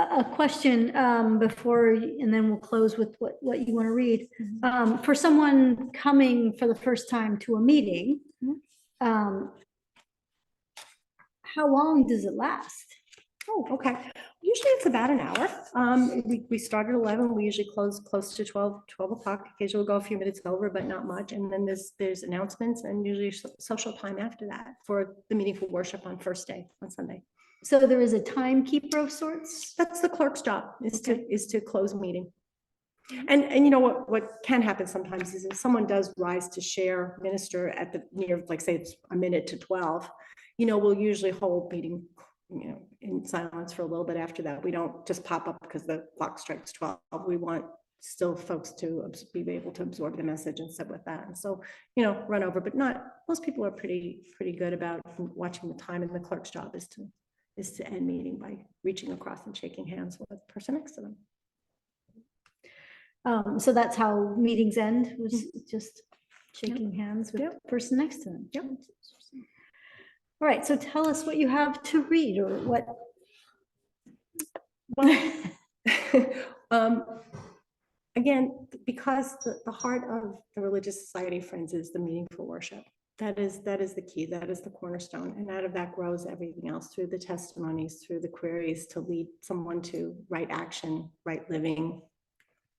a question before, and then we'll close with what you want to read. For someone coming for the first time to a meeting, how long does it last? Oh, okay. Usually it's about an hour. We start at 11. We usually close close to 12 o'clock. Occasionally we'll go a few minutes over, but not much. And then there's announcements and usually social time after that for the meaningful worship on first day, on Sunday. So there is a timekeeper of sorts? That's the clerk's job, is to close meeting. And you know what can happen sometimes is if someone does rise to share, minister at the near, like say it's a minute to 12, you know, we'll usually hold meeting, you know, in silence for a little bit after that. We don't just pop up because the clock strikes 12. We want still folks to be able to absorb the message and sit with that. And so, you know, run over, but not, most people are pretty good about watching the time, and the clerk's job is to end meeting by reaching across and shaking hands with the person next to them. So that's how meetings end, was just shaking hands with the person next to them. Yep. All right, so tell us what you have to read, or what. Again, because the heart of the Religious Society of Friends is the meaningful worship. That is the key. That is the cornerstone. And out of that grows everything else, through the testimonies, through the queries, to lead someone to right action, right living,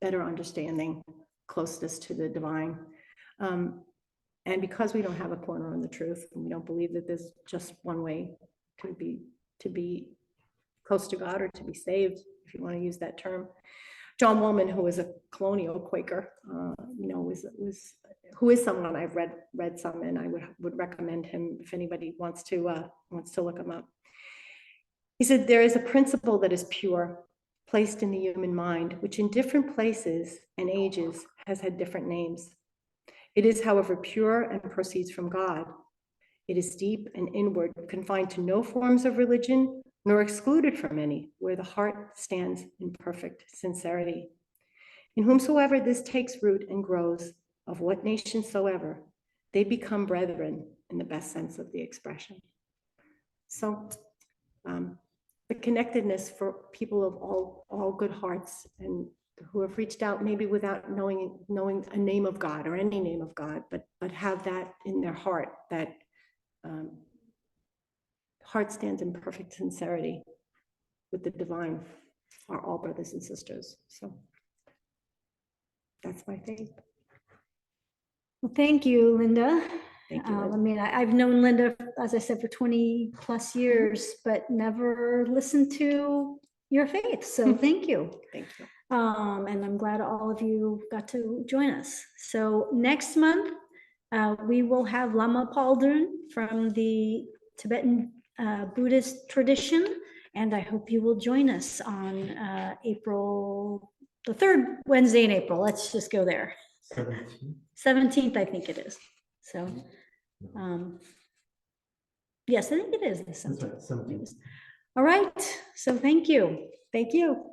better understanding, closeness to the divine. And because we don't have a corner on the truth, and we don't believe that there's just one way to be close to God, or to be saved, if you want to use that term. John Woolman, who was a colonial Quaker, you know, who is someone I've read some, and I would recommend him if anybody wants to look him up. He said, "There is a principle that is pure, placed in the human mind, which in different places and ages has had different names. It is, however, pure and proceeds from God. It is deep and inward, confined to no forms of religion, nor excluded from any, where the heart stands in perfect sincerity. In whomsoever this takes root and grows, of what nation soever, they become brethren in the best sense of the expression." So the connectedness for people of all good hearts, and who have reached out maybe without knowing a name of God or any name of God, but have that in their heart, that heart stands in perfect sincerity with the divine, are all brothers and sisters. So that's my faith. Well, thank you, Linda. Thank you. I mean, I've known Linda, as I said, for 20 plus years, but never listened to your faith. So thank you. Thank you. And I'm glad all of you got to join us. So next month, we will have Lama Paldun from the Tibetan Buddhist tradition. And I hope you will join us on April, the third Wednesday in April. Let's just go there. 17th, I think it is. So, yes, I think it is the 17th. That's right, 17th. All right. So thank you. Thank you.